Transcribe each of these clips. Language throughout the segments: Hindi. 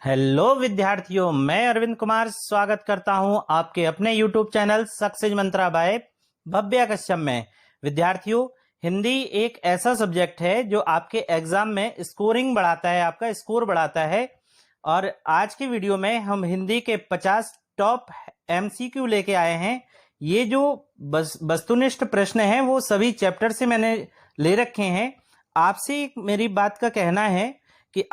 हेलो विद्यार्थियों, मैं अरविंद कुमार स्वागत करता हूं आपके अपने YouTube चैनल सक्सेस मंत्रा बाय भव्या कश्यप में। विद्यार्थियों, हिंदी एक ऐसा सब्जेक्ट है जो आपके एग्जाम में स्कोरिंग बढ़ाता है, आपका स्कोर बढ़ाता है। और आज की वीडियो में हम हिंदी के 50 टॉप MCQ लेके आए हैं। ये जो वस्तुनिष्ठ प्रश्न हैं वो सभी चैप्टर से मैंने ले रखे हैं। आपसे एक मेरी बात का कहना है कि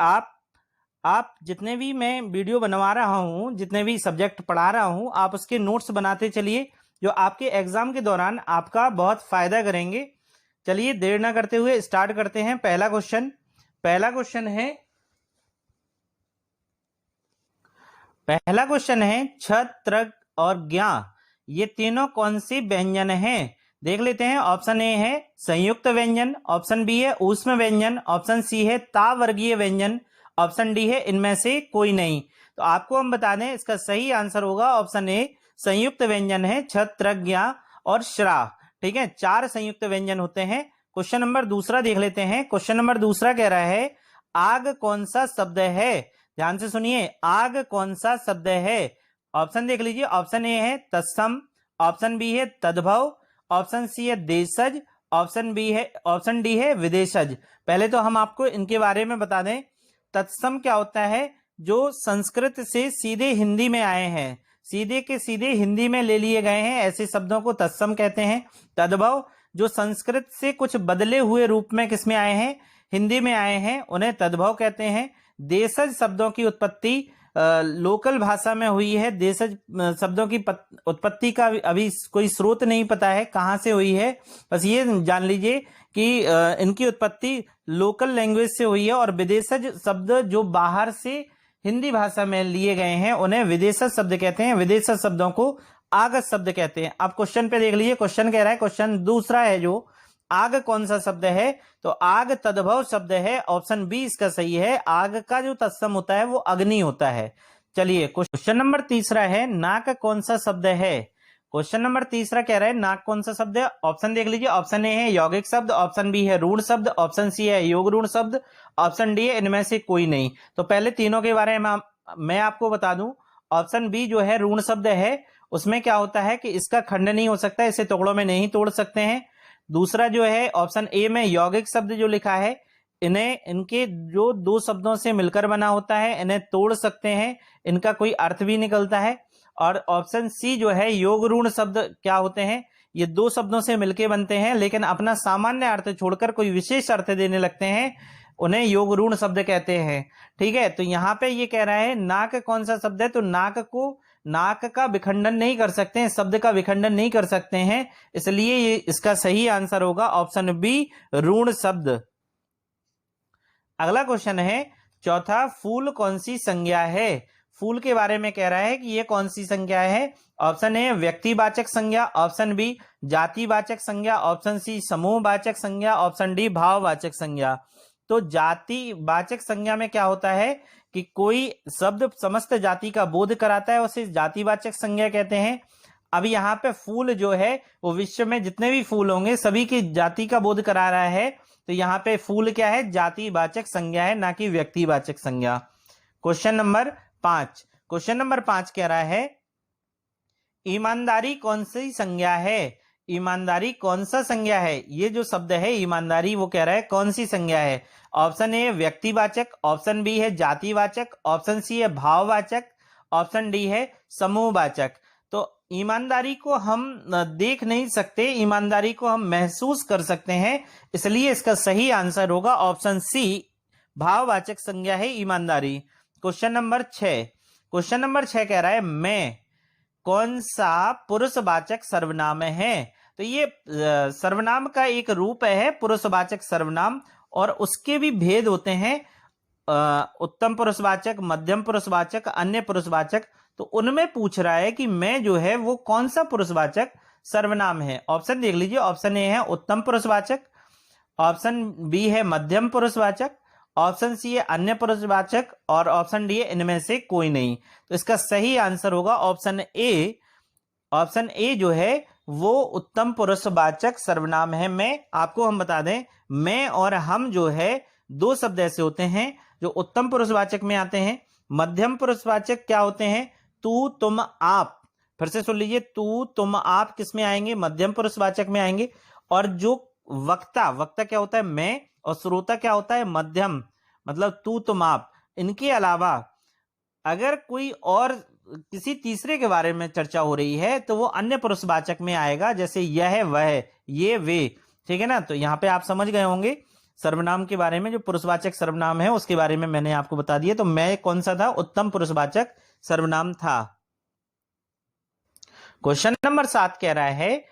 आप जितने भी मैं वीडियो बनवा रहा हूं, जितने भी सब्जेक्ट पढ़ा रहा हूं, आप उसके नोट्स बनाते चलिए, जो आपके एग्जाम के दौरान आपका बहुत फायदा करेंगे। चलिए देर ना करते हुए स्टार्ट करते हैं। पहला क्वेश्चन है छ, त्र और ज्ञा, ये तीनों कौन से व्यंजन हैं? देख लेते हैं। ऑप्शन ए है संयुक्त व्यंजन, ऑप्शन बी है ऊष्म व्यंजन, ऑप्शन सी है ता वर्गीय व्यंजन, ऑप्शन डी है इनमें से कोई नहीं। तो आपको हम बता दें, इसका सही आंसर होगा ऑप्शन ए, संयुक्त व्यंजन है छ, त्र, ज्ञा और श्रा। ठीक है, 4 संयुक्त व्यंजन होते हैं। क्वेश्चन नंबर दूसरा देख लेते हैं। क्वेश्चन नंबर दूसरा कह रहा है आग कौन सा शब्द है? ध्यान से सुनिए, आग कौन सा शब्द है? ऑप्शन देख लीजिए। ऑप्शन ए है तत्सम, ऑप्शन बी है तद्भव, ऑप्शन सी है देशज, ऑप्शन डी है विदेशज। पहले तो हम आपको इनके बारे में बता दें। तत्सम क्या होता है? जो संस्कृत से सीधे हिंदी में आए हैं, सीधे के सीधे हिंदी में ले लिए गए हैं, ऐसे शब्दों को तत्सम कहते हैं। तद्भव, जो संस्कृत से कुछ बदले हुए रूप में किसमें आए हैं? हिंदी में आए हैं, उन्हें तद्भव कहते हैं। देशज शब्दों की उत्पत्ति लोकल भाषा में हुई है। देशज शब्दों की उत्पत्ति का अभी कोई स्रोत नहीं पता है कहां से हुई है, बस ये जान लीजिए कि इनकी उत्पत्ति लोकल लैंग्वेज से हुई है। और विदेशज शब्द जो बाहर से हिंदी भाषा में लिए गए हैं उन्हें विदेशज शब्द कहते हैं। विदेशज शब्दों को आगत शब्द कहते हैं। अब क्वेश्चन पे देख लीजिए। क्वेश्चन कह रहा है, क्वेश्चन दूसरा है जो आग कौन सा शब्द है? तो आग तद्भव शब्द है, ऑप्शन बी इसका सही है। आग का जो तत्सम होता है वो अग्नि होता है। चलिए क्वेश्चन नंबर तीसरा है नाक कौन सा शब्द है? क्वेश्चन नंबर तीसरा कह रहा है नाक कौन सा शब्द है? ऑप्शन देख लीजिए। ऑप्शन ए है यौगिक शब्द, ऑप्शन बी है रूढ़ शब्द, ऑप्शन सी है योग रूढ़ शब्द, ऑप्शन डी है इनमें से कोई नहीं। तो पहले तीनों के बारे में मैं आपको बता दूं। ऑप्शन बी जो है रूढ़ शब्द है, उसमें क्या होता है कि इसका खंड नहीं हो सकता, इसे टुकड़ों में नहीं तोड़ सकते हैं। दूसरा जो है ऑप्शन ए में यौगिक शब्द जो लिखा है, इनके जो 2 शब्दों से मिलकर बना होता है, इन्हें तोड़ सकते हैं, इनका कोई अर्थ भी निकलता है। और ऑप्शन सी जो है योग ऋण शब्द क्या होते हैं? ये 2 शब्दों से मिलकर बनते हैं लेकिन अपना सामान्य अर्थ छोड़कर कोई विशेष अर्थ देने लगते हैं, उन्हें योग ऋण शब्द कहते हैं। ठीक है, तो यहाँ पे ये कह रहा है नाक कौन सा शब्द है? तो नाक का विखंडन नहीं कर सकते हैं, शब्द का विखंडन नहीं कर सकते हैं, इसलिए ये इसका सही आंसर होगा ऑप्शन बी, ऋण शब्द। अगला क्वेश्चन है चौथा, फूल कौन सी संज्ञा है? फूल के बारे में कह रहा है कि ये कौन सी संज्ञा है। ऑप्शन ए व्यक्तिवाचक संज्ञा, ऑप्शन बी जातिवाचक संज्ञा, ऑप्शन सी समूहवाचक संज्ञा, ऑप्शन डी भाववाचक संज्ञा। तो जातिवाचक संज्ञा में क्या होता है कि कोई शब्द समस्त जाति का बोध कराता है, उसे जातिवाचक संज्ञा कहते हैं। अब यहाँ पे फूल जो है वो विश्व में जितने भी फूल होंगे सभी की जाति का बोध करा रहा है, तो यहाँ पे फूल क्या है? जातिवाचक संज्ञा है, ना कि व्यक्तिवाचक संज्ञा। क्वेश्चन नंबर 5 कह रहा है ईमानदारी कौन सी संज्ञा है? ईमानदारी कौन सा संज्ञा है? ये जो शब्द है ईमानदारी, वो कह रहा है कौन सी संज्ञा है। ऑप्शन ए व्यक्तिवाचक, ऑप्शन बी है जातिवाचक, ऑप्शन सी है भाववाचक, ऑप्शन डी है समूहवाचक। तो ईमानदारी को हम देख नहीं सकते, ईमानदारी को हम महसूस कर सकते हैं, इसलिए इसका सही आंसर होगा ऑप्शन सी, भाववाचक संज्ञा है ईमानदारी। क्वेश्चन नंबर 6 कह रहा है मैं कौन सा पुरुषवाचक सर्वनाम है? तो ये सर्वनाम का एक रूप है पुरुषवाचक सर्वनाम, और उसके भी भेद होते हैं, उत्तम पुरुषवाचक, मध्यम पुरुषवाचक, अन्य पुरुषवाचक। तो उनमें पूछ रहा है कि मैं जो है वो कौन सा पुरुषवाचक सर्वनाम है। ऑप्शन देख लीजिए। ऑप्शन ए है उत्तम पुरुषवाचक, ऑप्शन बी है मध्यम पुरुषवाचक, ऑप्शन सी है अन्य पुरुषवाचक, और ऑप्शन डी है इनमें से कोई नहीं। तो इसका सही आंसर होगा ऑप्शन ए। ऑप्शन ए जो है वो उत्तम पुरुषवाचक सर्वनाम है। मैं आपको हम बता दें, मैं और हम जो है 2 शब्द ऐसे होते हैं जो उत्तम पुरुषवाचक में आते हैं। मध्यम पुरुषवाचक क्या होते हैं? तू, तुम, आप। फिर से सुन लीजिए, तू, तुम, आप किस में आएंगे? मध्यम पुरुषवाचक में आएंगे। और जो वक्ता, वक्ता क्या होता है? मैं। और श्रोता क्या होता है? मध्यम, मतलब तू, तुम, आप। इनके अलावा अगर कोई और किसी तीसरे के बारे में चर्चा हो रही है तो वो अन्य पुरुषवाचक में आएगा, जैसे यह, वह, ये, वे। ठीक है ना? तो यहां पे आप समझ गए होंगे सर्वनाम के बारे में। जो पुरुषवाचक सर्वनाम है उसके बारे में मैंने आपको बता दिया। तो मैं कौन सा था? उत्तम पुरुषवाचक सर्वनाम था। क्वेश्चन नंबर 7 कह रहा है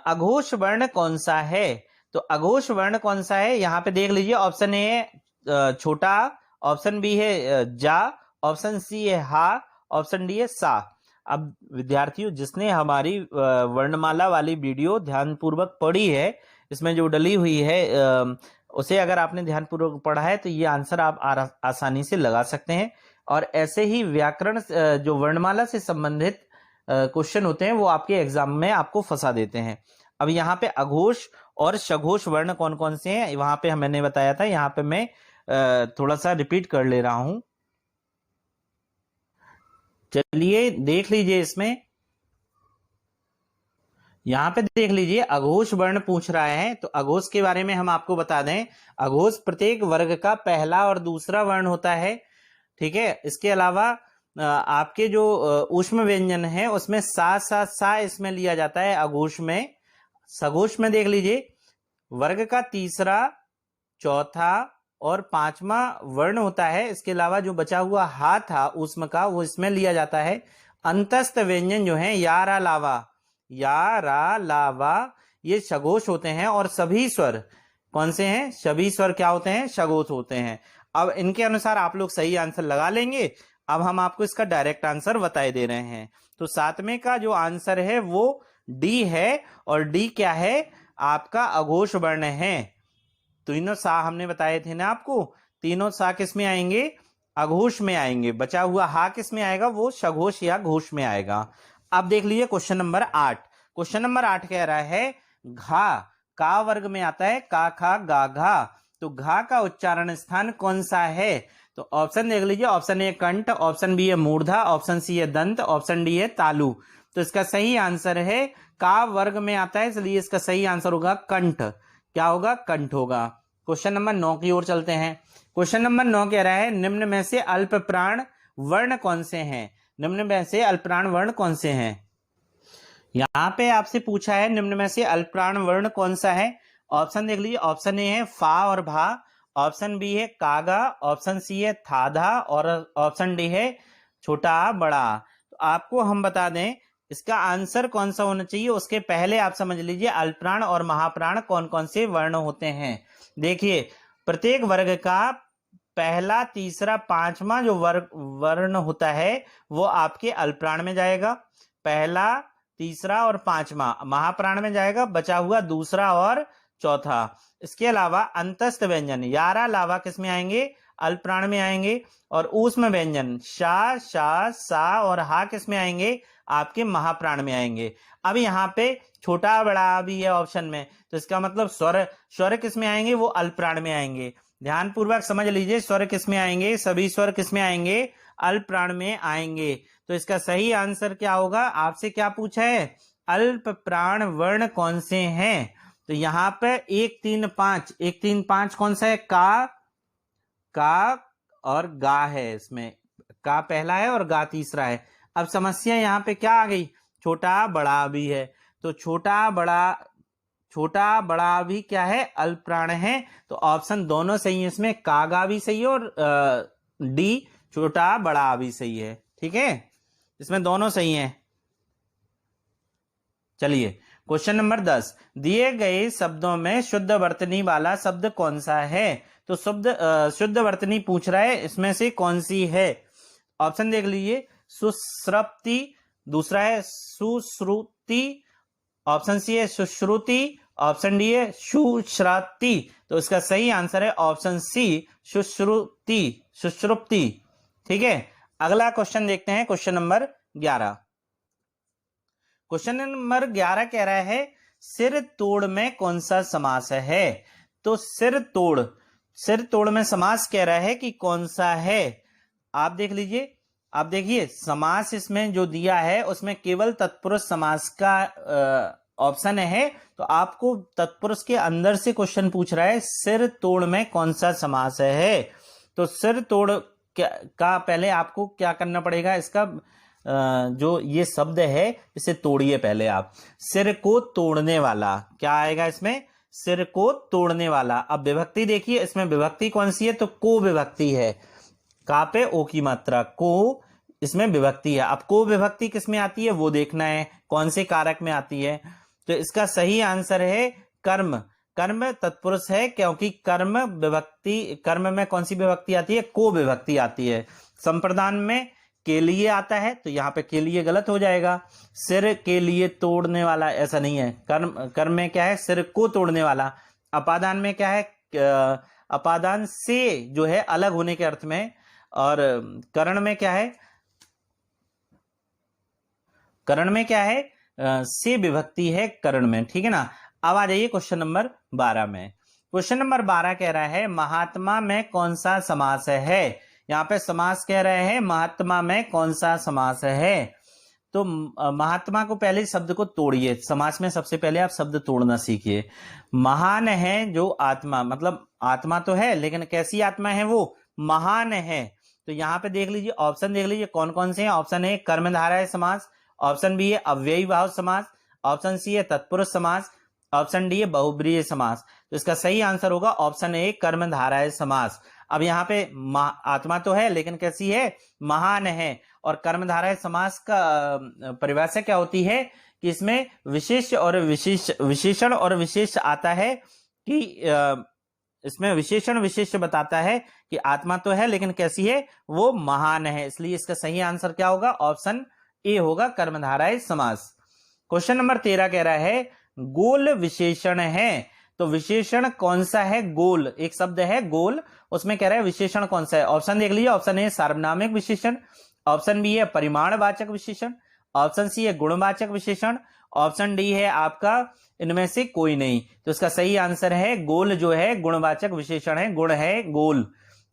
अघोष वर्ण कौन सा है? तो अघोष वर्ण कौन सा है? यहां पे देख लीजिए, ऑप्शन ए है छोटा, ऑप्शन बी है जा, ऑप्शन सी है हा, ऑप्शन डी है सा। अब विद्यार्थियों, जिसने हमारी वर्णमाला वाली वीडियो ध्यानपूर्वक पढ़ी है, इसमें जो डली हुई है उसे अगर आपने ध्यानपूर्वक पढ़ा है तो ये आंसर आप आसानी से लगा सकते हैं। और ऐसे ही व्याकरण जो वर्णमाला से संबंधित क्वेश्चन होते हैं वो आपके एग्जाम में आपको फंसा देते हैं। अब यहाँ पे अघोष और सघोष वर्ण कौन कौन से हैं वहां पे मैंने बताया था, यहाँ पे मैं थोड़ा सा रिपीट कर ले रहा हूं। चलिए देख लीजिए, इसमें यहां पे देख लीजिए अघोष वर्ण पूछ रहा है। तो अघोष के बारे में हम आपको बता दें, अघोष प्रत्येक वर्ग का पहला और दूसरा वर्ण होता है। ठीक है? इसके अलावा आपके जो ऊष्म व्यंजन है उसमें सा सा सा इसमें लिया जाता है अघोष में। सघोष में देख लीजिए, वर्ग का तीसरा, चौथा और पांचवा वर्ण होता है। इसके अलावा जो बचा हुआ हा था ऊष्म का, वो इसमें लिया जाता है। अंतस्थ व्यंजन जो है या रा लावा, या रा लावा, ये सघोष होते हैं। और सभी स्वर कौन से हैं? सभी स्वर क्या होते हैं? सघोष होते हैं। अब इनके अनुसार आप लोग सही आंसर लगा लेंगे। अब हम आपको इसका डायरेक्ट आंसर बताए दे रहे हैं। तो सातवें का जो आंसर है वो डी है। और डी क्या है? आपका अघोष वर्ण है। तीनों सा हमने बताए थे ना आपको, तीनों सा किस में आएंगे? अघोष में आएंगे। बचा हुआ हा किस में आएगा? वो सघोष या घोष में आएगा। अब देख लीजिए क्वेश्चन नंबर 8। क्वेश्चन नंबर 8 कह रहा है घा का वर्ग में आता है, का, खा, गा, घा। तो घा का उच्चारण स्थान कौन सा है? तो ऑप्शन देख लीजिए, ऑप्शन ए कंठ, ऑप्शन बी है मूर्धा, ऑप्शन सी है दंत, ऑप्शन डी है तालु। तो इसका सही आंसर है का वर्ग में आता है, इसलिए इसका सही आंसर होगा कंठ। क्या होगा? कंठ होगा। क्वेश्चन नंबर 9 की ओर चलते हैं। क्वेश्चन नंबर 9 कह रहा है निम्न में से अल्प प्राण वर्ण कौन से हैं? निम्न में से अल्पप्राण वर्ण कौन से हैं? यहां पे आपसे पूछा है निम्न में से अल्पप्राण वर्ण कौन सा है। ऑप्शन देख लीजिए, ऑप्शन ए है फा और भा, ऑप्शन बी है कागा, ऑप्शन सी है थाधा और ऑप्शन डी है छोटा बड़ा। तो आपको हम बता दें इसका आंसर कौन सा होना चाहिए, उसके पहले आप समझ लीजिए अल्पप्राण और महाप्राण कौन कौन से वर्ण होते हैं। देखिए, प्रत्येक वर्ग का पहला, तीसरा, पांचवा जो वर्ण होता है वो आपके अल्पप्राण में जाएगा। पहला, तीसरा और पांचवा महाप्राण में जाएगा। बचा हुआ दूसरा और चौथा। इसके अलावा अंतस्थ व्यंजन यारा लावा किस में आएंगे? अल्पप्राण में आएंगे। और ऊष्म व्यंजन शा, शा, सा और हा किस में आएंगे? आपके महाप्राण में आएंगे। अब यहाँ पे छोटा बड़ा भी है ऑप्शन में, तो इसका मतलब स्वर किस में आएंगे? वो अल्पप्राण में आएंगे। ध्यान पूर्वक समझ लीजिए, स्वर किस में आएंगे? सभी स्वर किस में आएंगे? अल्पप्राण में आएंगे। तो इसका सही आंसर क्या होगा? आपसे क्या पूछा है? अल्प प्राण वर्ण कौन से हैं? तो यहाँ पे 1 3 5, 1 3 5 कौन सा है? का और गा है। इसमें का पहला है और गा तीसरा है। अब समस्या यहाँ पे क्या आ गई? छोटा बड़ा भी है। तो छोटा बड़ा भी क्या है? अल्पप्राण है। तो ऑप्शन दोनों सही है, इसमें कागा भी सही है और डी छोटा बड़ा भी सही है। ठीक है, इसमें दोनों सही हैं। चलिए क्वेश्चन नंबर 10, दिए गए शब्दों में शुद्ध वर्तनी वाला शब्द कौन सा है? तो शुद्ध वर्तनी पूछ रहा है, इसमें से कौन सी है? ऑप्शन देख लीजिए, सुश्रप्ति, दूसरा है सुश्रुति, ऑप्शन सी है सुश्रुति, ऑप्शन डी है सुश्राति। तो इसका सही आंसर है ऑप्शन सी सुश्रुप्ति। ठीक है, अगला क्वेश्चन देखते हैं, क्वेश्चन नंबर 11। क्वेश्चन नंबर 11 कह रहा है सिर तोड़ में कौन सा समास है? तो सिर तोड़ में समास कह रहा है कि कौन सा है? आप देख लीजिए, आप देखिए समास इसमें जो दिया है उसमें केवल तत्पुरुष समास का ऑप्शन है। तो आपको तत्पुरुष के अंदर से क्वेश्चन पूछ रहा है सिर तोड़ में कौन सा समास है। तो सिर तोड़ का पहले आपको क्या करना पड़ेगा, इसका जो ये शब्द है इसे तोड़िए पहले आप। सिर को तोड़ने वाला क्या आएगा इसमें, सिर को तोड़ने वाला। अब विभक्ति देखिए, इसमें विभक्ति कौन सी है, तो को विभक्ति है। का पे ओ की मात्रा, को इसमें विभक्ति है। अब को विभक्ति किस में आती है वो देखना है, कौन से कारक में आती है। तो इसका सही आंसर है कर्म। कर्म तत्पुरुष है क्योंकि कर्म विभक्ति, कर्म में कौन सी विभक्ति आती है, को विभक्ति आती है। संप्रदान में के लिए आता है, तो यहाँ पे के लिए गलत हो जाएगा। सिर के लिए तोड़ने वाला ऐसा नहीं है। कर्म में क्या है, सिर को तोड़ने वाला। अपादान में क्या है, अपादान से जो है अलग होने के अर्थ में। और करण में क्या है, करण में क्या है, से विभक्ति है करण में, ठीक है ना। अब आ जाइए क्वेश्चन नंबर 12 में। क्वेश्चन नंबर 12 कह रहा है महात्मा में कौन सा समास है। यहाँ पे समास कह रहे हैं महात्मा में कौन सा समास है। तो महात्मा को पहले शब्द को तोड़िए। समास में सबसे पहले आप शब्द तोड़ना सीखिए। महान है जो आत्मा, मतलब आत्मा तो है लेकिन कैसी आत्मा है, वो महान है। तो यहाँ पे देख लीजिए, ऑप्शन देख लीजिए कौन कौन से हैं। ऑप्शन ए कर्मधारय समास, ऑप्शन बी है अव्ययी भाव समास, ऑप्शन सी है तत्पुरुष समास, ऑप्शन डी है बहुब्रीहि समास। तो इसका सही आंसर होगा ऑप्शन ए कर्मधारय समास। अब यहाँ पे आत्मा तो है लेकिन कैसी है, महान है। और कर्मधारय समास का परिभाषा क्या होती है कि इसमें विशेष और विशेषण और विशेष आता है कि इसमें विशेषण विशेष बताता है कि आत्मा तो है लेकिन कैसी है, वो महान है। इसलिए इसका सही आंसर क्या होगा, ऑप्शन ए होगा कर्मधारय समास। क्वेश्चन नंबर 13 कह रहा है गोल विशेषण है। तो विशेषण कौन सा है, गोल एक शब्द है गोल, उसमें कह रहा है विशेषण कौन सा है। ऑप्शन देख लीजिए, ऑप्शन ए सार्वनामिक विशेषण, ऑप्शन बी है परिमाणवाचक विशेषण, ऑप्शन सी है गुणवाचक विशेषण, ऑप्शन डी है आपका इनमें से कोई नहीं। तो इसका सही आंसर है गोल जो है गुणवाचक विशेषण है, गुण है गोल,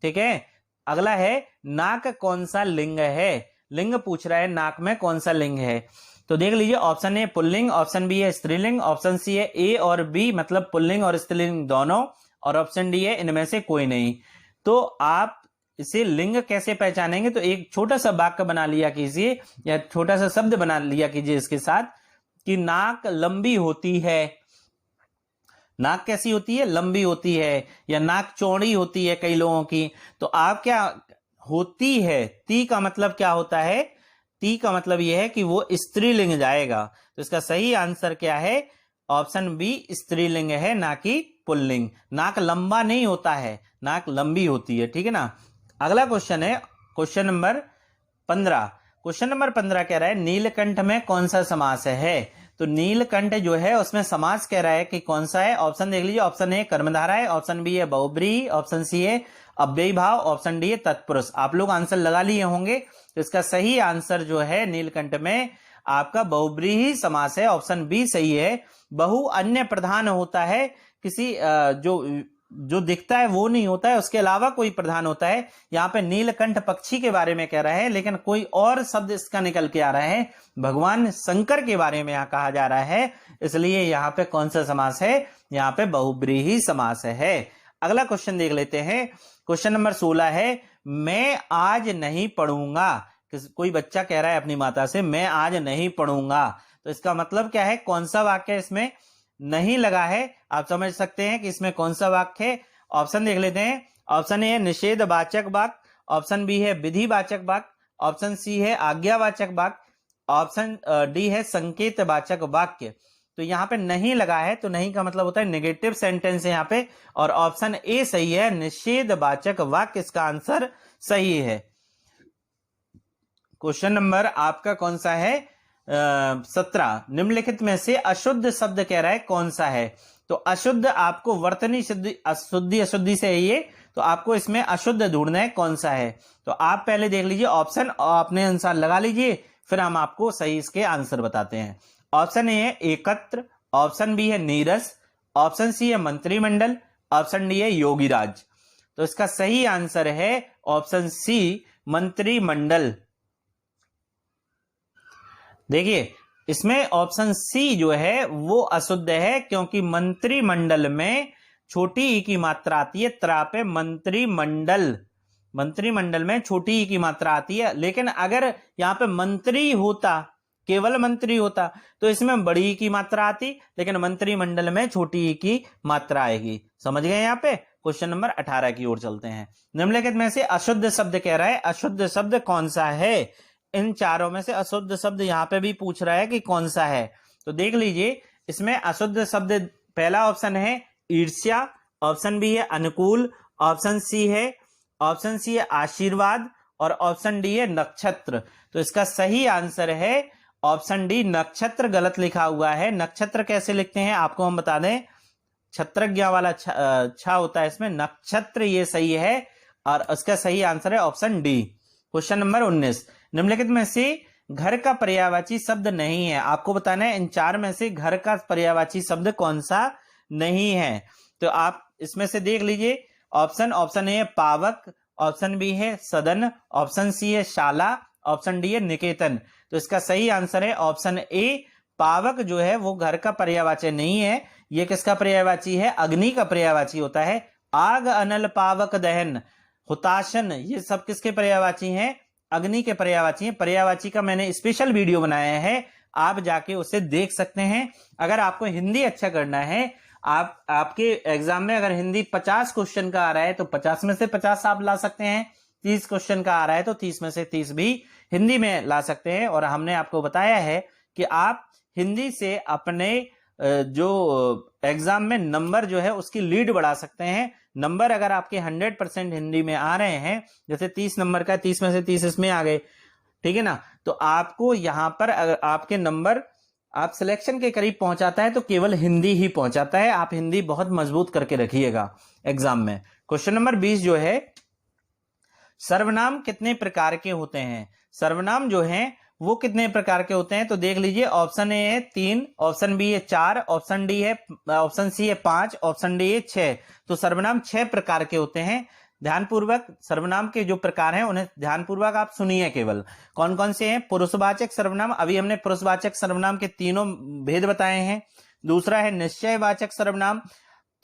ठीक है। अगला है नाक कौन सा लिंग है। लिंग पूछ रहा है नाक में कौन सा लिंग है। तो देख लीजिए, ऑप्शन ए पुल्लिंग, ऑप्शन बी है स्त्रीलिंग, ऑप्शन सी है ए और बी मतलब पुल्लिंग और स्त्रीलिंग दोनों, और ऑप्शन डी है इनमें से कोई नहीं। तो आप इसे लिंग कैसे पहचानेंगे, तो एक छोटा सा वाक्य बना लिया कीजिए या छोटा सा शब्द बना लिया कीजिए इसके साथ कि नाक लंबी होती है। नाक कैसी होती है, लंबी होती है, या नाक चौड़ी होती है कई लोगों की। तो आप क्या होती है, ती का मतलब क्या होता है, ती का मतलब यह है कि वो स्त्रीलिंग जाएगा। तो इसका सही आंसर क्या है, ऑप्शन बी स्त्रीलिंग है ना कि पुल्लिंग। नाक लंबा नहीं होता है, नाक लंबी होती है, ठीक है ना। अगला क्वेश्चन है क्वेश्चन नंबर 15। क्वेश्चन नंबर 15 कह रहा है नीलकंठ में कौन सा समास है। तो नीलकंठ जो है उसमें समास कह रहा है कि कौन सा है। ऑप्शन देख लीजिए, ऑप्शन ए कर्मधारय है, ऑप्शन बी है बहुब्रीहि, ऑप्शन सी है अव्ययी भाव, ऑप्शन डी है तत्पुरुष। आप लोग आंसर लगा लिए होंगे। तो इसका सही आंसर जो है नीलकंठ में आपका बहुब्रीहि समास है, ऑप्शन बी सही है। बहु अन्य प्रधान होता है, किसी जो दिखता है वो नहीं होता है, उसके अलावा कोई प्रधान होता है। यहाँ पे नीलकंठ पक्षी के बारे में कह रहा है लेकिन कोई और शब्द इसका निकल के आ रहा है, भगवान शंकर के बारे में यहाँ कहा जा रहा है। इसलिए यहाँ पे कौन सा समास है, यहाँ पे बहुब्रीहि समास है। अगला क्वेश्चन देख लेते हैं। क्वेश्चन नंबर 16 है मैं आज नहीं पढ़ूंगा। कोई बच्चा कह रहा है अपनी माता से मैं आज नहीं पढ़ूंगा। तो इसका मतलब क्या है, कौन सा वाक्य इसमें नहीं लगा है, आप समझ सकते हैं कि इसमें कौन सा वाक्य है। ऑप्शन देख लेते हैं। ऑप्शन ए है निषेधवाचक वाक्य, ऑप्शन बी है विधिवाचक वाक्य, ऑप्शन सी है आज्ञावाचक वाक्य, ऑप्शन डी है संकेतवाचक वाक्य। तो यहाँ पे नहीं लगा है, तो नहीं का मतलब होता है नेगेटिव सेंटेंस है यहाँ पे, और ऑप्शन ए सही है निषेधवाचक वाक्य इसका आंसर सही है। क्वेश्चन नंबर आपका कौन सा है, 17। निम्नलिखित में से अशुद्ध शब्द कह रहा है कौन सा है। तो अशुद्ध आपको वर्तनी शुद्धि अशुद्धि से है ये, तो आपको इसमें अशुद्ध ढूंढना है कौन सा है। तो आप पहले देख लीजिए ऑप्शन और अपने अनुसार लगा लीजिए, फिर हम आपको सही इसके आंसर बताते हैं। ऑप्शन ए है एकत्र, ऑप्शन बी है नीरस, ऑप्शन सी है मंत्रिमंडल, ऑप्शन डी है योगीराज। तो इसका सही आंसर है ऑप्शन सी मंत्रिमंडल। देखिए इसमें ऑप्शन सी जो है वो अशुद्ध है, क्योंकि मंत्रिमंडल में छोटी ई की मात्रा आती है, त्रा पे मंत्रिमंडल, मंत्रिमंडल में छोटी ई की मात्रा आती है। लेकिन अगर यहाँ पे मंत्री होता, केवल मंत्री होता, तो इसमें बड़ी ई की मात्रा आती, लेकिन मंत्रिमंडल में छोटी ई की मात्रा आएगी। समझ गए? यहाँ पे क्वेश्चन नंबर 18 की ओर चलते हैं। निम्नलिखित में से अशुद्ध शब्द कह रहा है, अशुद्ध शब्द कौन सा है? इन चारों में से अशुद्ध शब्द यहाँ पे भी पूछ रहा है कि कौन सा है। तो देख लीजिए, इसमें अशुद्ध शब्द पहला ऑप्शन है ईर्ष्या, ऑप्शन बी है अनुकूल, ऑप्शन सी है आशीर्वाद, और ऑप्शन डी है नक्षत्र। तो इसका सही आंसर है ऑप्शन डी नक्षत्र। गलत लिखा हुआ है। नक्षत्र कैसे लिखते हैं आपको हम बता दें, छत्रज्ञा वाला छा होता है इसमें, नक्षत्र, ये सही है, और उसका सही आंसर है ऑप्शन डी। क्वेश्चन नंबर 19, निम्नलिखित में से घर का पर्यायवाची शब्द नहीं है। आपको बताना है इन चार में से घर का पर्यायवाची शब्द कौन सा नहीं है। तो आप इसमें से देख लीजिए, ऑप्शन ए है पावक, ऑप्शन बी है सदन, ऑप्शन सी है शाला, ऑप्शन डी है निकेतन। तो इसका सही आंसर है ऑप्शन ए, पावक जो है वो घर का पर्यायवाची नहीं है। ये किसका पर्यायवाची है? अग्नि का पर्यायवाची होता है। आग, अनल, पावक, दहन, हुताशन, ये सब किसके पर्यायवाची हैं? अग्नि के पर्यायवाची हैं। पर्यायवाची का मैंने स्पेशल वीडियो बनाया है, आप जाके उसे देख सकते हैं। अगर आपको हिंदी अच्छा करना है, आपके एग्जाम में अगर हिंदी 50 क्वेश्चन का आ रहा है तो 50 में से 50 आप ला सकते हैं, 30 क्वेश्चन का आ रहा है तो 30 में से 30 भी हिंदी में ला सकते हैं। और हमने आपको बताया है कि आप हिंदी से अपने जो एग्जाम में नंबर जो है उसकी लीड बढ़ा सकते हैं। नंबर अगर आपके 100% हिंदी में आ रहे हैं, जैसे 30 नंबर का 30 में से 30 इसमें आ गए, ठीक है ना, तो आपको यहां पर अगर आपके नंबर आप सिलेक्शन के करीब पहुंचाता है तो केवल हिंदी ही पहुंचाता है। आप हिंदी बहुत मजबूत करके रखिएगा एग्जाम में। क्वेश्चन नंबर 20 जो है, सर्वनाम कितने प्रकार के होते हैं? सर्वनाम जो है वो कितने प्रकार के होते हैं? तो देख लीजिए, ऑप्शन ए है 3, ऑप्शन बी है 4, ऑप्शन सी है 5, ऑप्शन डी है 6। तो सर्वनाम 6 प्रकार के होते हैं। ध्यानपूर्वक सर्वनाम के जो प्रकार हैं उन्हें ध्यानपूर्वक आप सुनिए केवल। कौन कौन से हैं? पुरुषवाचक सर्वनाम, अभी हमने पुरुषवाचक सर्वनाम के तीनों भेद बताए हैं। दूसरा है निश्चयवाचक सर्वनाम,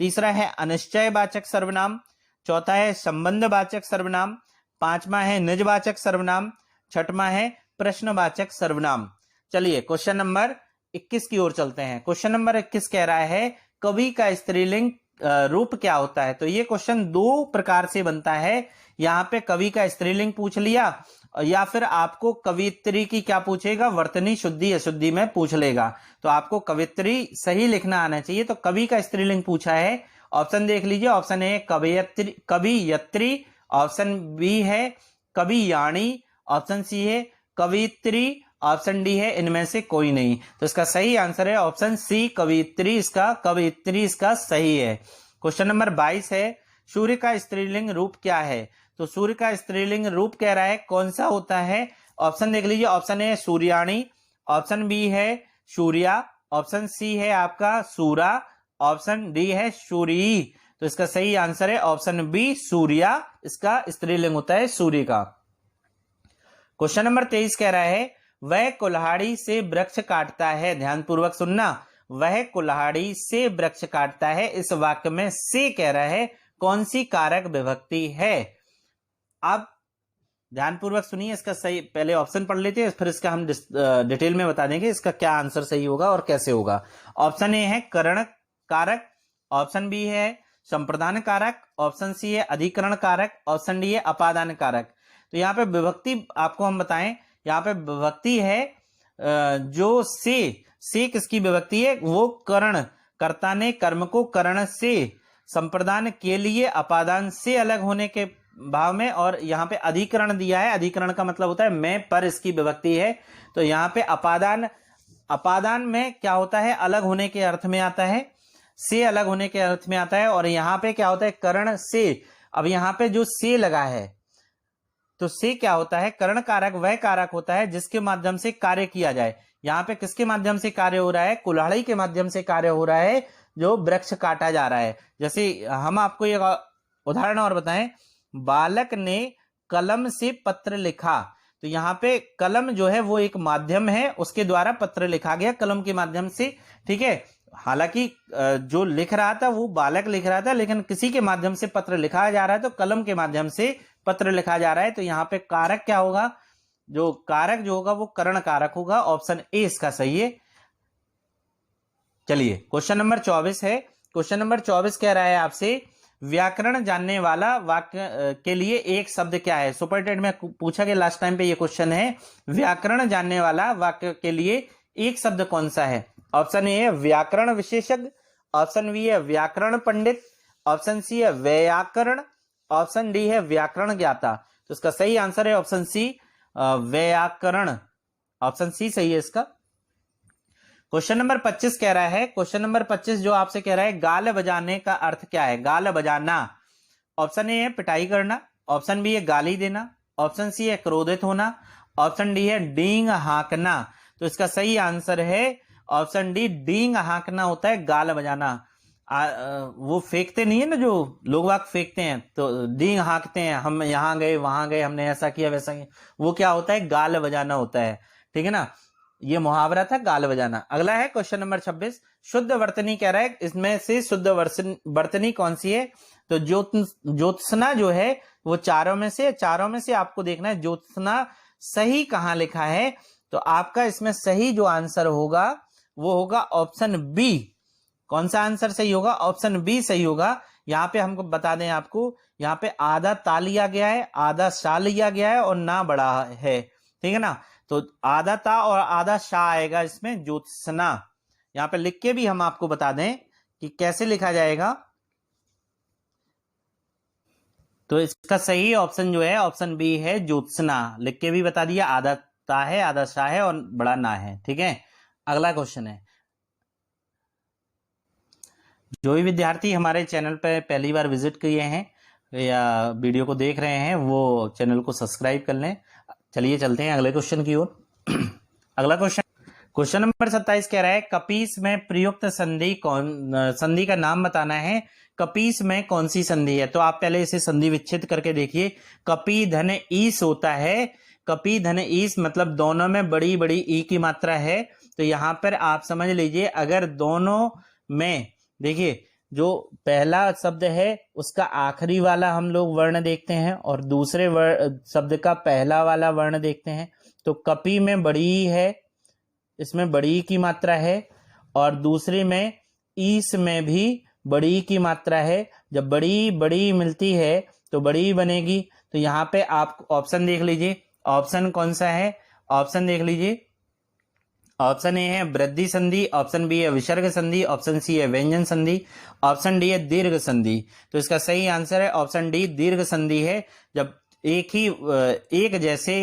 तीसरा है अनिश्चयवाचक सर्वनाम, चौथा है संबंधवाचक सर्वनाम, पांचवा है निजवाचक सर्वनाम, छठवां है प्रश्नवाचक सर्वनाम। चलिए क्वेश्चन नंबर 21 की ओर चलते हैं। क्वेश्चन नंबर 21 कह रहा है कवि का स्त्रीलिंग रूप क्या होता है? तो ये क्वेश्चन दो प्रकार से बनता है। यहाँ पे कवि का स्त्रीलिंग पूछ लिया, या फिर आपको कवित्री की क्या पूछेगा? वर्तनी शुद्धि अशुद्धि में पूछ लेगा। तो आपको कवित्री सही लिखना आना चाहिए। तो कवि का स्त्रीलिंग पूछा है। ऑप्शन देख लीजिए, ऑप्शन ए कवियत्री, ऑप्शन बी है कवियाणी, ऑप्शन सी है कवित्री, ऑप्शन डी है इनमें से कोई नहीं। तो इसका सही आंसर है ऑप्शन सी कवित्री। इसका सही है। क्वेश्चन नंबर 22 है, सूर्य का स्त्रीलिंग रूप क्या है? तो सूर्य का स्त्रीलिंग रूप कह रहा है कौन सा होता है? ऑप्शन देख लीजिए, ऑप्शन ए है सूर्याणी, ऑप्शन बी है सूर्या, ऑप्शन सी है आपका सूरा, ऑप्शन डी है सूरी। तो इसका सही आंसर है ऑप्शन बी सूर्या। इसका स्त्रीलिंग होता है सूर्य का। क्वेश्चन नंबर 23 कह रहा है वह कुल्हाड़ी से वृक्ष काटता है। ध्यानपूर्वक सुनना, वह कुल्हाड़ी से वृक्ष काटता है। इस वाक्य में से कह रहा है कौन सी कारक विभक्ति है? आप ध्यानपूर्वक सुनिए, इसका सही पहले ऑप्शन पढ़ लेते हैं, फिर इसका हम डिटेल में बता देंगे इसका क्या आंसर सही होगा और कैसे होगा। ऑप्शन ए है करण कारक, ऑप्शन बी है संप्रदान कारक, ऑप्शन सी है अधिकरण कारक, ऑप्शन डी है अपादान कारक। तो यहाँ पे विभक्ति आपको हम बताएं, यहाँ पे विभक्ति है जो से किसकी विभक्ति है? वो कर्ण, कर्ता ने कर्म को कर्ण से, संप्रदान के लिए अपादान से अलग होने के भाव में, और यहाँ पे अधिकरण दिया है। अधिकरण का मतलब होता है मैं पर, इसकी विभक्ति है। तो यहाँ पे अपादान में क्या होता है? अलग होने के अर्थ में आता है, से अलग होने के अर्थ में आता है। और यहाँ पे क्या होता है? कर्ण से। अब यहाँ पे जो से लगा है, तो से क्या होता है? कर्ण कारक वह कारक होता है जिसके माध्यम से कार्य किया जाए। यहाँ पे किसके माध्यम से कार्य हो रहा है? कुल्हाड़ी के माध्यम से कार्य हो रहा है, जो वृक्ष काटा जा रहा है। जैसे हम आपको एक उदाहरण और बताएं, बालक ने कलम से पत्र लिखा। तो यहाँ पे कलम जो है वो एक माध्यम है, उसके द्वारा पत्र लिखा गया कलम के माध्यम से, ठीक है। हालांकि जो लिख रहा था वो बालक लिख रहा था, लेकिन किसी के माध्यम से पत्र लिखा जा रहा है, तो कलम के माध्यम से पत्र लिखा जा रहा है। तो यहाँ पे कारक क्या होगा, जो कारक जो होगा वो करण कारक होगा। ऑप्शन ए इसका सही है। चलिए क्वेश्चन नंबर 24 है। क्वेश्चन नंबर 24 कह रहा है आपसे, व्याकरण जानने वाला वाक्य के लिए एक शब्द क्या है। सुपरटेट में पूछा गया लास्ट टाइम पे ये क्वेश्चन है, व्याकरण जानने वाला वाक्य के लिए एक शब्द कौन सा है। ऑप्शन ए है व्याकरण विशेषज्ञ, ऑप्शन बी है व्याकरण पंडित, ऑप्शन सी है व्याकरण, ऑप्शन डी है व्याकरण ज्ञाता। तो इसका सही आंसर है ऑप्शन सी, व्याकरण। ऑप्शन सी सही है इसका। क्वेश्चन नंबर 25 कह रहा है, क्वेश्चन नंबर 25 जो आपसे कह रहा है, गाल बजाने का अर्थ क्या है। गाल बजाना, ऑप्शन ए है पिटाई करना, ऑप्शन बी है गाली देना, ऑप्शन सी है क्रोधित होना, ऑप्शन डी है डींग हाँकना। तो इसका सही आंसर है ऑप्शन डी, डींग हाँकना होता है गाल बजाना। वो फेंकते नहीं है ना, जो लोग वाक फेंकते हैं, तो डींग हाँकते हैं, हम यहाँ गए वहां गए, हमने ऐसा किया वैसा किया, वो क्या होता है, गाल बजाना होता है, ठीक है ना। ये मुहावरा था गाल बजाना। अगला है क्वेश्चन नंबर 26, शुद्ध वर्तनी कह रहा है, इसमें से शुद्ध वर्तनी कौन सी है। तो ज्योत्सना जो है वो चारों में से आपको देखना है ज्योत्सना सही कहां लिखा है। तो आपका इसमें सही जो आंसर होगा वो होगा ऑप्शन बी। कौन सा आंसर सही होगा, ऑप्शन बी सही होगा। यहाँ पे हमको बता दें आपको, यहाँ पे आधा ता लिया गया है, आधा शा लिया गया है और ना बड़ा है, ठीक है ना। तो आधा ता और आधा शा आएगा इसमें, ज्योत्सना। यहाँ पे लिख के भी हम आपको बता दें कि कैसे लिखा जाएगा। तो इसका सही ऑप्शन जो है ऑप्शन बी है, ज्योत्सना। लिख के भी बता दिया, आधा ता है आधा शा है और बड़ा ना है, ठीक है। अगला क्वेश्चन है, जो भी विद्यार्थी हमारे चैनल पर पहली बार विजिट किए हैं या वीडियो को देख रहे हैं वो चैनल को सब्सक्राइब कर लें। चलिए चलते हैं अगले क्वेश्चन की ओर। अगला क्वेश्चन नंबर 27 कह रहा है, कपीस में प्रयुक्त संधि का नाम बताना है। कपीस में कौन सी संधि है। तो आप पहले इसे संधि विच्छेद करके देखिए। कपी धन ईस होता है, कपी धन ईस मतलब दोनों में बड़ी बड़ी ई की मात्रा है। तो यहां पर आप समझ लीजिए, अगर दोनों में देखिए जो पहला शब्द है उसका आखिरी वाला हम लोग वर्ण देखते हैं और दूसरे शब्द का पहला वाला वर्ण देखते हैं। तो कपी में बड़ी है, इसमें बड़ी की मात्रा है, और दूसरे में ईस में भी बड़ी की मात्रा है। जब बड़ी बड़ी मिलती है तो बड़ी बनेगी। तो यहाँ पे आप ऑप्शन देख लीजिए, ऑप्शन कौन सा है, ऑप्शन देख लीजिए। ऑप्शन ए है वृद्धि संधि, ऑप्शन बी है विसर्ग संधि, ऑप्शन सी है व्यंजन संधि, ऑप्शन डी है दीर्घ संधि। तो इसका सही आंसर है ऑप्शन डी, दीर्घ संधि है। जब एक जैसे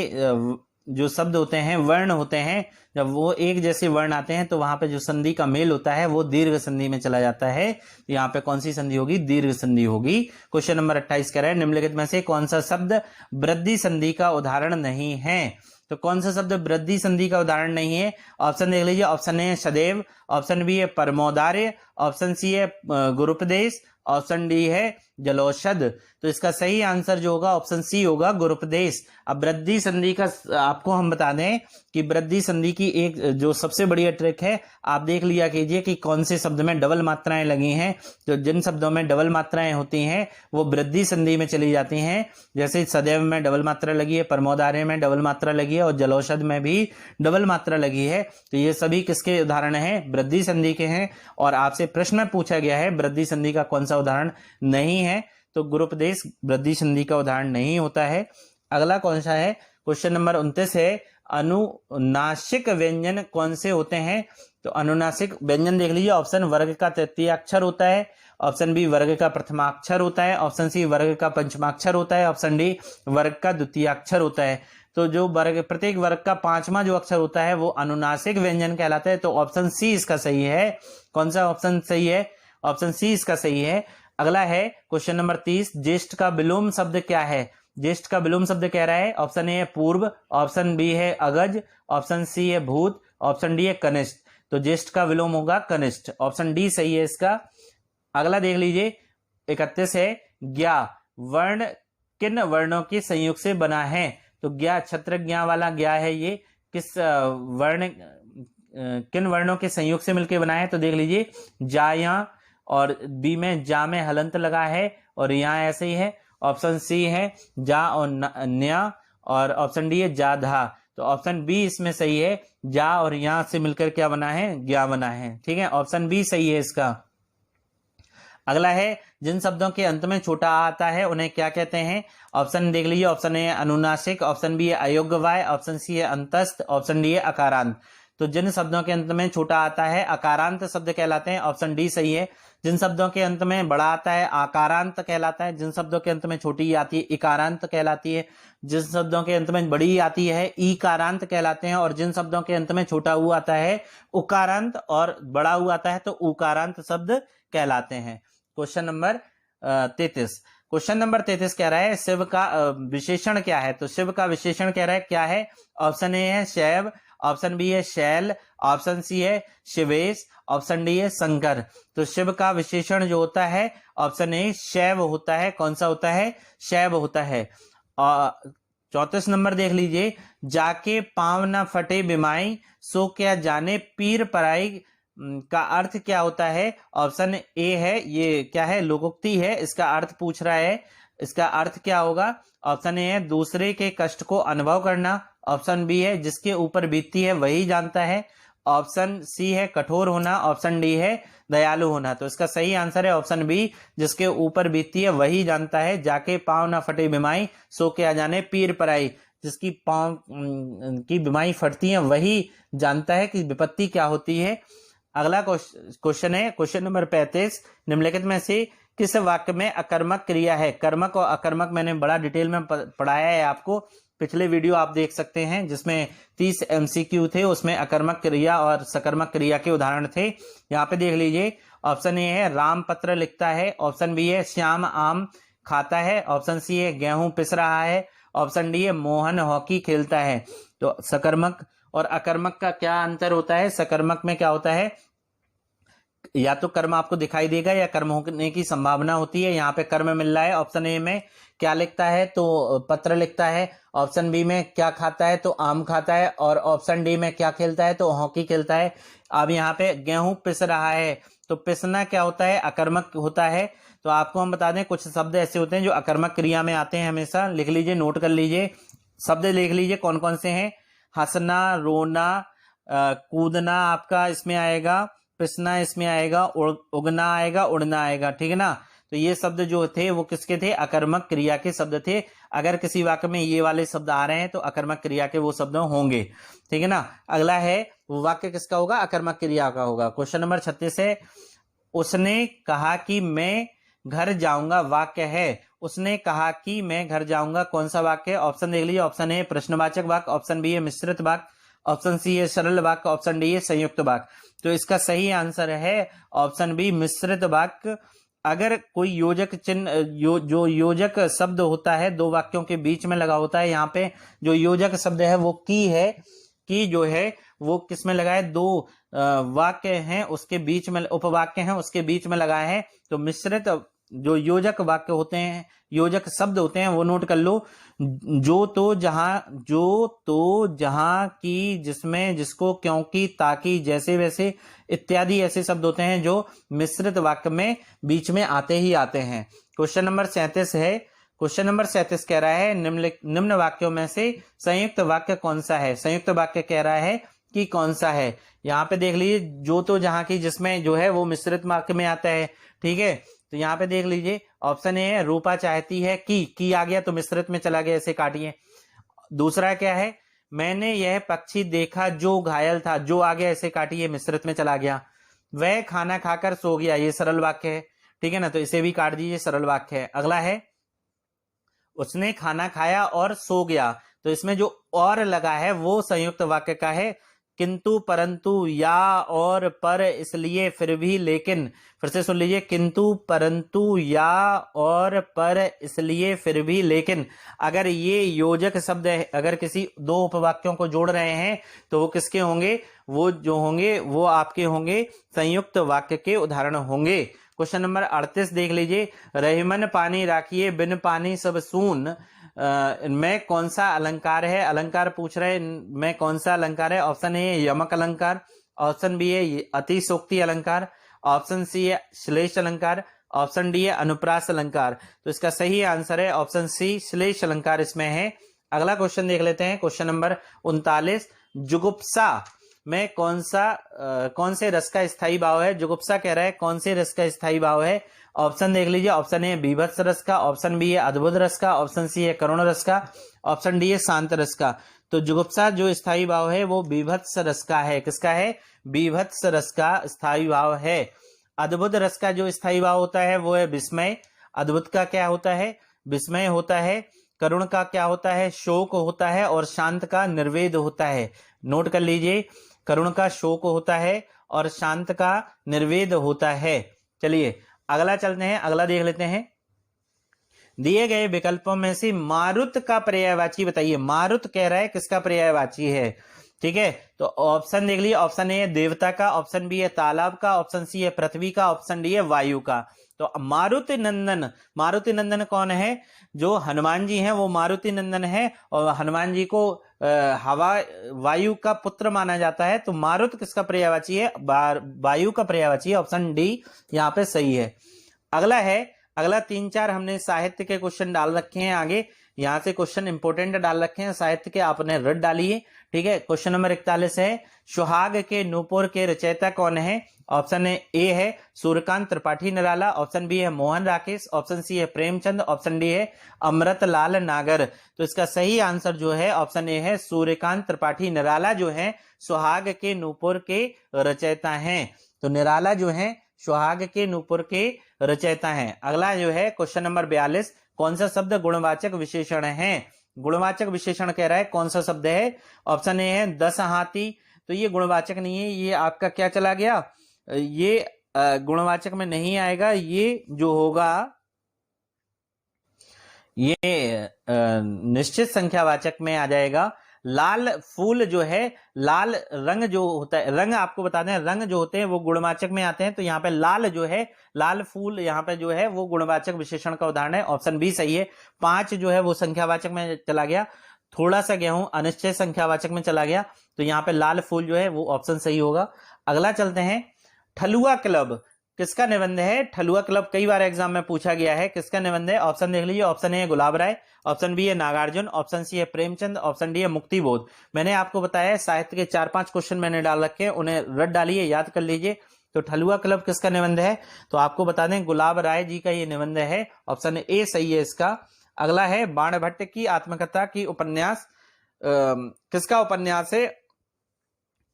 जो शब्द होते हैं, वर्ण होते हैं, जब वो एक जैसे वर्ण आते हैं तो वहां पे जो संधि का मेल होता है वो दीर्घ संधि में चला जाता है। तो यहाँ पे कौन सी संधि होगी, दीर्घ संधि होगी। क्वेश्चन नंबर 28 कह रहा है, निम्नलिखित में से कौन सा शब्द वृद्धि संधि का उदाहरण नहीं है। तो कौन सा शब्द वृद्धि संधि का उदाहरण नहीं है, ऑप्शन देख लीजिए। ऑप्शन ए है सदैव, ऑप्शन बी है परमोदार्य, ऑप्शन सी है गुरुपदेश, ऑप्शन डी है जलोषध। तो इसका सही आंसर जो होगा ऑप्शन सी होगा, गुरुपदेश। अब वृद्धि संधि का आपको हम बता दें कि वृद्धि संधि की एक जो सबसे बढ़िया ट्रिक है, आप देख लिया कीजिए कि कौन से शब्द में डबल मात्राएं लगी हैं। तो जिन शब्दों में डबल मात्राएं होती हैं वो वृद्धि संधि में चली जाती हैं। जैसे सदैव में डबल मात्रा लगी है, परमोदार्य में डबल मात्रा लगी है और जलोषध में भी डबल मात्रा लगी है। तो ये सभी किसके उदाहरण हैं, वृद्धि संधि के हैं। और आपसे प्रश्न में पूछा गया है वृद्धि संधि का कौन सा उदाहरण नहीं है, तो गुरुपदेश वृद्धि संधि का उदाहरण नहीं होता है। अगला कौन सा है, क्वेश्चन नंबर 29 है, अनुनासिक व्यंजन कौन से होते हैं। तो अनुनासिक व्यंजन देख लीजिए, ऑप्शन वर्ग का तृतीय अक्षर होता है, ऑप्शन बी वर्ग का प्रथमाक्षर होता है, ऑप्शन सी वर्ग का पंचमाक्षर होता है, ऑप्शन डी वर्ग का द्वितीय अक्षर होता है। तो जो वर्ग, प्रत्येक वर्ग का पांचवा जो अक्षर होता है वो अनुनासिक व्यंजन कहलाता है। तो ऑप्शन सी इसका सही है। कौन सा ऑप्शन सही है, ऑप्शन सी इसका सही है। अगला है क्वेश्चन नंबर 30, ज्येष्ठ का विलोम शब्द क्या है। ज्येष्ठ का विलोम शब्द कह रहा है, ऑप्शन ए है पूर्व, ऑप्शन बी है अगज, ऑप्शन सी है भूत, ऑप्शन डी है कनिष्ठ। तो ज्येष्ठ का विलोम होगा कनिष्ठ, ऑप्शन डी सही है इसका। अगला देख लीजिए 31 है, ज्ञा वर्ण किन वर्णों के संयोग से बना है? तो ज्ञा, छत्र ज्ञा वाला ज्ञा है, ये किस वर्ण, किन वर्णों के संयोग से मिलकर बना है? तो देख लीजिए, जा या, और बी में जा में हलंत लगा है और यहाँ ऐसे ही है। ऑप्शन सी है जा और न्या, और ऑप्शन डी है जा धा। तो ऑप्शन बी इसमें सही है, जा और यहाँ से मिलकर क्या बना है? ज्ञा बना है। ठीक है, ऑप्शन बी सही है इसका। अगला है, जिन शब्दों के अंत में छोटा आ आता है उन्हें क्या कहते हैं? ऑप्शन देख लीजिए, ऑप्शन ए अनुनासिक, ऑप्शन बी है अयोग्यवाय, ऑप्शन सी है अंतस्थ, ऑप्शन डी है अकारांत। तो जिन शब्दों के अंत में छोटा आता है अकारांत शब्द कहलाते हैं, ऑप्शन डी सही है। जिन शब्दों के अंत में बड़ा आता है आकारांत कहलाता है, जिन शब्दों के अंत में छोटी आती है इकारांत कहलाती है, जिन शब्दों के अंत में बड़ी आती है ईकारांत कहलाते हैं, और जिन शब्दों के अंत में छोटा ऊ आता है उकारांत और बड़ा ऊ आता है तो उकारांत शब्द कहलाते हैं। Question number 33। क्वेश्चन नंबर 33 कह रहा है शिव का विशेषण क्या है? तो शिव का विशेषण कह रहा है क्या है? ऑप्शन ए है शैव, ऑप्शन बी है शैल, ऑप्शन सी है शिवेश, ऑप्शन डी है शंकर। तो शिव का विशेषण जो होता है ऑप्शन ए शैव होता है। कौन सा होता है? शैव होता है। 34 नंबर देख लीजिए, जाके पांव न फटे बिमाई, सो क्या जाने पीर पराई का अर्थ क्या होता है? ऑप्शन ए है, ये क्या है? लोकोक्ति है, इसका अर्थ पूछ रहा है। इसका अर्थ क्या होगा? ऑप्शन ए है दूसरे के कष्ट को अनुभव करना, ऑप्शन बी है जिसके ऊपर बीतती है वही जानता है, ऑप्शन सी है कठोर होना, ऑप्शन डी है दयालु होना। तो इसका सही आंसर है ऑप्शन बी, जिसके ऊपर बीतती है वही जानता है। जाके पांव ना फटे बिमाई, सो क्या जाने पीर पराई। जिसकी पांव की बिमाई फटती है वही जानता है कि विपत्ति क्या होती है। अगला क्वेश्चन है क्वेश्चन नंबर 35, निम्नलिखित में से किस वाक्य में अकर्मक क्रिया है? कर्मक और अकर्मक मैंने बड़ा डिटेल में पढ़ाया है आपको, पिछले वीडियो आप देख सकते हैं जिसमें 30 MCQ थे, उसमें अकर्मक क्रिया और सकर्मक क्रिया के उदाहरण थे। यहाँ पे देख लीजिए, ऑप्शन ए है राम पत्र लिखता है, ऑप्शन बी है श्याम आम खाता है, ऑप्शन सी है गेहूं पिस रहा है, ऑप्शन डी है मोहन हॉकी खेलता है। तो सकर्मक और अकर्मक का क्या अंतर होता है? सकर्मक में क्या होता है, या तो कर्म आपको दिखाई देगा या कर्म होने की संभावना होती है। यहाँ पे कर्म मिल रहा है। ऑप्शन ए में क्या लिखता है? तो पत्र लिखता है। ऑप्शन बी में क्या खाता है? तो आम खाता है। और ऑप्शन डी में क्या खेलता है? तो हॉकी खेलता है। अब यहाँ पे गेहूं पिस रहा है, तो पिसना क्या होता है? अकर्मक होता है। तो आपको हम बता दें कुछ शब्द ऐसे होते हैं जो अकर्मक क्रिया में आते हैं, हमेशा लिख लीजिए, नोट कर लीजिए, शब्द लिख लीजिए कौन कौन से हैं। हंसना, रोना, कूदना आपका इसमें आएगा, पिसना इसमें आएगा, उगना आएगा, उड़ना आएगा। ठीक है ना? तो ये शब्द जो थे वो किसके थे? अकर्मक क्रिया के शब्द थे। अगर किसी वाक्य में ये वाले शब्द आ रहे हैं तो अकर्मक क्रिया के वो शब्द होंगे। ठीक है ना? अगला है वो वाक्य किसका होगा? अकर्मक क्रिया का होगा। क्वेश्चन नंबर 36 है, उसने कहा कि मैं घर जाऊंगा वाक्य है। उसने कहा कि मैं घर जाऊंगा, कौन सा वाक्य है? ऑप्शन देख लीजिए, ऑप्शन ए प्रश्नवाचक वाक्य, ऑप्शन बी है मिश्रित वाक्य, ऑप्शन सी है सरल वाक्य, ऑप्शन डी है संयुक्त वाक्य। तो इसका सही आंसर है ऑप्शन बी मिश्रित वाक्य। अगर कोई योजक चिन्ह जो योजक शब्द होता है दो वाक्यों के बीच में लगा होता है, यहाँ पे जो योजक शब्द है वो की है, की जो है वो किस में लगा है? दो वाक्य हैं उसके बीच में, उपवाक्य हैं उसके बीच में लगा है। तो मिश्रित जो योजक वाक्य होते हैं, योजक शब्द होते हैं वो नोट कर लो। जो तो जहां की, जिसमें, जिसको, क्योंकि, ताकि, जैसे वैसे इत्यादि ऐसे शब्द होते हैं जो मिश्रित वाक्य में बीच में आते ही आते हैं। क्वेश्चन नंबर 37 है। क्वेश्चन नंबर 37 कह रहा है निम्न वाक्यों में से संयुक्त वाक्य कौन सा है? संयुक्त वाक्य कह रहा है कि कौन सा है। यहाँ पे देख लीजिए, जो तो जहां की, जिसमें जो है वो मिश्रित वाक्य में आता है। ठीक है, तो यहाँ पे देख लीजिए, ऑप्शन ए है रूपा चाहती है की आ गया तो मिश्रित में चला गया, ऐसे काटिए। दूसरा क्या है? मैंने यह पक्षी देखा जो घायल था, जो आ गया ऐसे काटिए, मिश्रित में चला गया। वह खाना खाकर सो गया, ये सरल वाक्य है। ठीक है ना? तो इसे भी काट दीजिए, सरल वाक्य है। अगला है उसने खाना खाया और सो गया, तो इसमें जो और लगा है वो संयुक्त वाक्य का है। किंतु, परंतु, या, और, पर, इसलिए, फिर भी, लेकिन। फिर से सुन लीजिए, किंतु, परंतु, या, और, पर, इसलिए, फिर भी, लेकिन। अगर ये योजक शब्द है, अगर किसी दो उपवाक्यों को जोड़ रहे हैं तो वो किसके होंगे? वो जो होंगे वो आपके होंगे संयुक्त वाक्य के उदाहरण होंगे। क्वेश्चन नंबर 38 देख लीजिए, रहीमन पानी राखिए बिन पानी सब सून में कौन सा अलंकार है? अलंकार पूछ रहे में कौन सा अलंकार है? ऑप्शन ए है यमक अलंकार, ऑप्शन बी है अतिशोक्ति अलंकार, ऑप्शन सी है श्लेष अलंकार, ऑप्शन डी है अनुप्रास अलंकार। तो इसका सही आंसर है ऑप्शन सी श्लेष अलंकार इसमें है। अगला क्वेश्चन देख लेते हैं, क्वेश्चन नंबर 39, जुगुप्सा में कौन से रस का स्थायी भाव है? जुगुप्सा कह रहा है कौन से रस का स्थायी भाव है? ऑप्शन देख लीजिए, ऑप्शन ए बीभत्स रस का, ऑप्शन बी है अद्भुत रस का, ऑप्शन सी है करुण रस का, ऑप्शन डी है शांत रस का। तो जुगुप्सा जो स्थायी भाव है वो बीभत्स रस का है। किसका है? बीभत्स रस का स्थायी भाव है। अद्भुत रस का जो स्थायी भाव होता है वो है विस्मय। अद्भुत का क्या होता है? विस्मय होता है। करुण का क्या होता है? शोक होता है। और शांत का निर्वेद होता है। नोट कर लीजिए, करुण का शोक होता है और शांत का निर्वेद होता है। चलिए अगला चलते हैं, अगला देख लेते हैं। दिए गए विकल्पों में से मारुत का पर्यायवाची बताइए। मारुत कह रहा है किसका पर्यायवाची है? ठीक है, तो ऑप्शन देख लीजिए, ऑप्शन ए है देवता का, ऑप्शन बी है तालाब का, ऑप्शन सी है पृथ्वी का, ऑप्शन डी है वायु का। तो मारुति नंदन कौन है? जो हनुमान जी हैं वो मारुति नंदन है और हनुमान जी को हवा वायु का पुत्र माना जाता है। तो मारुत किसका पर्यायवाची है? वायु का पर्यायवाची है। ऑप्शन डी यहाँ पे सही है। अगला 3-4 हमने साहित्य के क्वेश्चन डाल रखे हैं आगे। यहाँ से क्वेश्चन इंपोर्टेंट डाल रखे हैं साहित्य के, आपने रट डालिए। ठीक है, क्वेश्चन नंबर 41 है, सुहाग के नूपुर के रचयिता कौन है? ऑप्शन ए है सूर्यकांत त्रिपाठी निराला, ऑप्शन बी है मोहन राकेश, ऑप्शन सी है प्रेमचंद, ऑप्शन डी है अमृतलाल नागर। तो इसका सही आंसर जो है ऑप्शन ए है सूर्यकांत त्रिपाठी निराला जो है सुहाग के नूपुर के रचयिता हैं। तो निराला जो है सुहाग के नूपुर के रचयिता हैं। अगला जो है क्वेश्चन नंबर 42, कौन सा शब्द गुणवाचक विशेषण है? गुणवाचक विशेषण कह रहा है कौन सा शब्द है? ऑप्शन ए है 10 हाथी। तो ये गुणवाचक नहीं है, ये आपका क्या चला गया, ये गुणवाचक में नहीं आएगा। ये जो होगा ये निश्चित संख्यावाचक में आ जाएगा। लाल फूल जो है, लाल रंग जो होता है, रंग आपको बता दें, रंग जो होते हैं वो गुणवाचक में आते हैं। तो यहाँ पे लाल जो है, लाल फूल यहाँ पे जो है वो गुणवाचक विशेषण का उदाहरण है। ऑप्शन बी सही है। 5 जो है वो संख्यावाचक में चला गया। थोड़ा सा गेहूं अनिश्चित संख्यावाचक में चला गया। तो यहाँ पे लाल फूल जो है वो ऑप्शन सही होगा। अगला चलते हैं, ठलुआ क्लब किसका निबंध है? ठलुआ क्लब कई बार एग्जाम में पूछा गया है, किसका निबंध है? ऑप्शन देख लीजिए, ऑप्शन ए है गुलाब राय, ऑप्शन बी है नागार्जुन, ऑप्शन सी है प्रेमचंद, ऑप्शन डी है मुक्तिबोध। मैंने आपको बताया साहित्य के 4-5 क्वेश्चन मैंने डाल रखे हैं, उन्हें रट डालिए, याद कर लीजिए। तो ठलुआ क्लब किसका निबंध है? तो आपको बता दें गुलाब राय जी का ये निबंध है। ऑप्शन ए सही है इसका। अगला है बाणभट्ट की आत्मकथा की उपन्यास किसका उपन्यास है?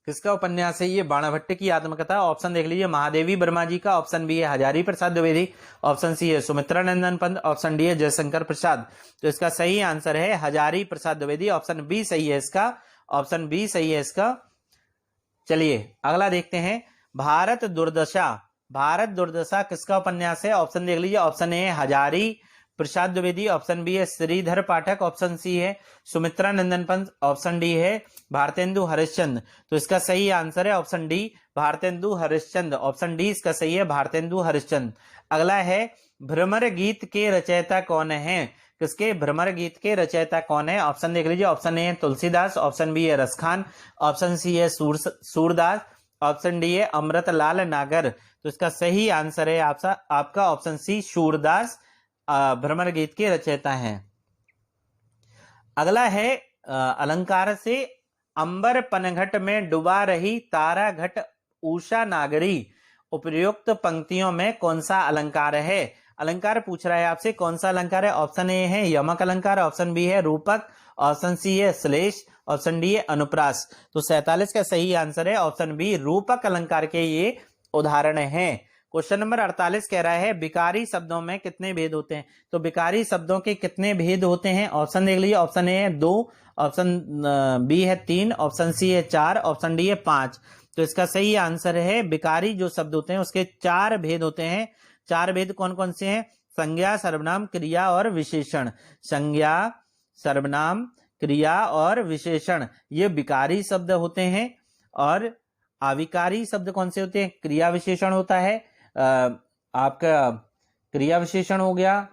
किसका उपन्यास है ये बाणभट्ट की आत्मकथा? ऑप्शन देख लीजिए, महादेवी वर्मा जी का, ऑप्शन बी है हजारी प्रसाद द्विवेदी, ऑप्शन सी है सुमित्रा नंदन पंत, ऑप्शन डी है जयशंकर प्रसाद। तो इसका सही आंसर है हजारी प्रसाद द्विवेदी। ऑप्शन बी सही है इसका, ऑप्शन बी सही है इसका। चलिए अगला देखते हैं, भारत दुर्दशा किसका उपन्यास है? ऑप्शन देख लीजिए, option A Hazari Prasad Dwivedi, option B है श्रीधर पाठक, ऑप्शन सी है सुमित्रा नंदन पंत, ऑप्शन डी है भारतेंदु हरिश्चंद्र। तो इसका सही आंसर है option D Bharatendu Harishchandra. Option D इसका सही है भारतेंदु हरिश्चंद्र। अगला है भ्रमर गीत के रचयिता कौन है? किसके भ्रमर गीत के रचयिता कौन है? ऑप्शन देख लीजिए, ऑप्शन ए है तुलसीदास, ऑप्शन बी है रसखान, ऑप्शन सी है सूरदास, ऑप्शन डी है अमृतलाल नागर। तो इसका सही आंसर है आपका ऑप्शन सी सूरदास भ्रमर गीत के रचयिता हैं। अगला है अलंकार से, अंबर पनघट में डुबा रही तारा घट उषा नागरी उपयुक्त पंक्तियों में कौन सा अलंकार है? अलंकार पूछ रहा है आपसे, कौन सा अलंकार है? ऑप्शन ए है यमक अलंकार, ऑप्शन बी है रूपक, ऑप्शन सी है श्लेष, ऑप्शन डी है अनुप्रास। तो 47 का सही आंसर है ऑप्शन बी रूपक अलंकार के ये उदाहरण हैं। क्वेश्चन नंबर 48 कह रहा है विकारी शब्दों में कितने भेद होते हैं? तो विकारी शब्दों के कितने भेद होते हैं? ऑप्शन देख लीजिए, ऑप्शन ए है 2, ऑप्शन बी है 3, ऑप्शन सी है 4, ऑप्शन डी है 5। तो इसका सही आंसर है विकारी जो शब्द होते हैं उसके 4 भेद होते हैं। 4 भेद कौन कौन से हैं? संज्ञा, सर्वनाम, क्रिया और विशेषण। संज्ञा, सर्वनाम, क्रिया और विशेषण ये विकारी शब्द होते हैं। और अविकारी शब्द कौन से होते हैं? क्रिया विशेषण होता है, आपका क्रिया विशेषण हो गया।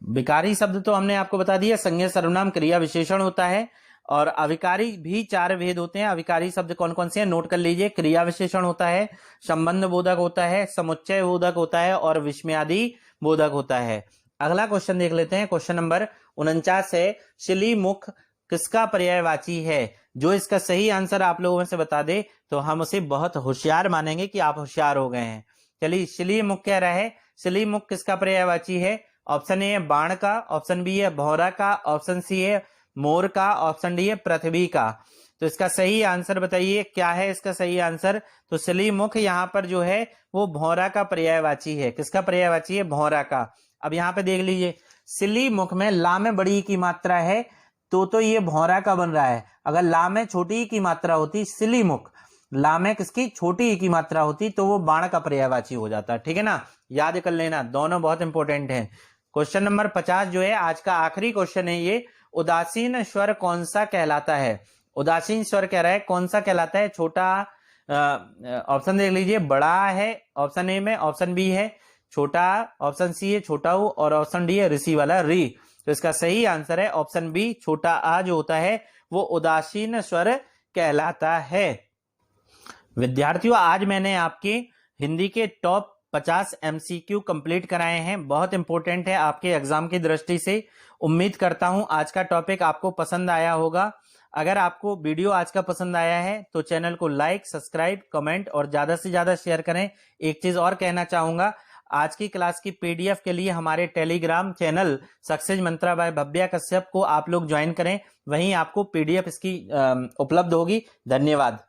विकारी शब्द तो हमने आपको बता दिया, संज्ञा सर्वनाम क्रिया विशेषण होता है। और अविकारी भी 4 भेद होते हैं। अविकारी शब्द कौन कौन से हैं नोट कर लीजिए। क्रिया विशेषण होता है, संबंध बोधक होता है, समुच्चय बोधक होता है और विस्मयादि बोधक होता है। अगला क्वेश्चन देख लेते हैं। क्वेश्चन नंबर 49 है, शिलीमुख किसका पर्यायवाची है? जो इसका सही आंसर आप लोगों में से बता दे तो हम उसे बहुत होशियार मानेंगे कि आप होशियार हो गए हैं। चलिए, शिलीमुख कह रहा है, शिलीमुख किसका पर्यायवाची है? ऑप्शन ए है बाण का, ऑप्शन बी है भौरा का, ऑप्शन सी है मोर का, ऑप्शन डी है पृथ्वी का। तो इसका सही आंसर बताइए, क्या है इसका सही आंसर? तो शिलीमुख यहाँ पर जो है वो भौरा का पर्यायवाची है। किसका पर्यायवाची है? भौरा का। अब यहाँ पे देख लीजिए, शिलीमुख में ला में बड़ी की मात्रा है तो ये भौरा का बन रहा है। अगर ला में छोटी की मात्रा होती, शिलीमुख ला में किसकी छोटी की मात्रा होती, तो वो बाण का पर्यायवाची हो जाता। ठीक है ना, याद कर लेना, दोनों बहुत इंपॉर्टेंट हैं। क्वेश्चन नंबर 50 जो है आज का आखिरी क्वेश्चन है ये, उदासीन स्वर कौन सा कहलाता है? उदासीन स्वर कह रहा है कौन सा कहलाता है? छोटा, ऑप्शन देख लीजिए, बड़ा है ऑप्शन ए में, ऑप्शन बी है छोटा, ऑप्शन सी है छोटा ऊ और ऑप्शन डी है ऋषि वाला री। तो इसका सही आंसर है ऑप्शन बी, छोटा आ जो होता है वो उदासीन स्वर कहलाता है। विद्यार्थियों, आज मैंने आपके हिंदी के टॉप 50 MCQ कंप्लीट कराए हैं। बहुत इंपॉर्टेंट है आपके एग्जाम की दृष्टि से। उम्मीद करता हूं आज का टॉपिक आपको पसंद आया होगा। अगर आपको वीडियो आज का पसंद आया है तो चैनल को लाइक, सब्सक्राइब, कमेंट और ज्यादा से ज्यादा शेयर करें। एक चीज और कहना चाहूंगा, आज की क्लास की PDF के लिए हमारे टेलीग्राम चैनल सक्सेस मंत्रा बाय भव्या कश्यप को आप लोग ज्वाइन करें, वहीं आपको PDF इसकी उपलब्ध होगी। धन्यवाद।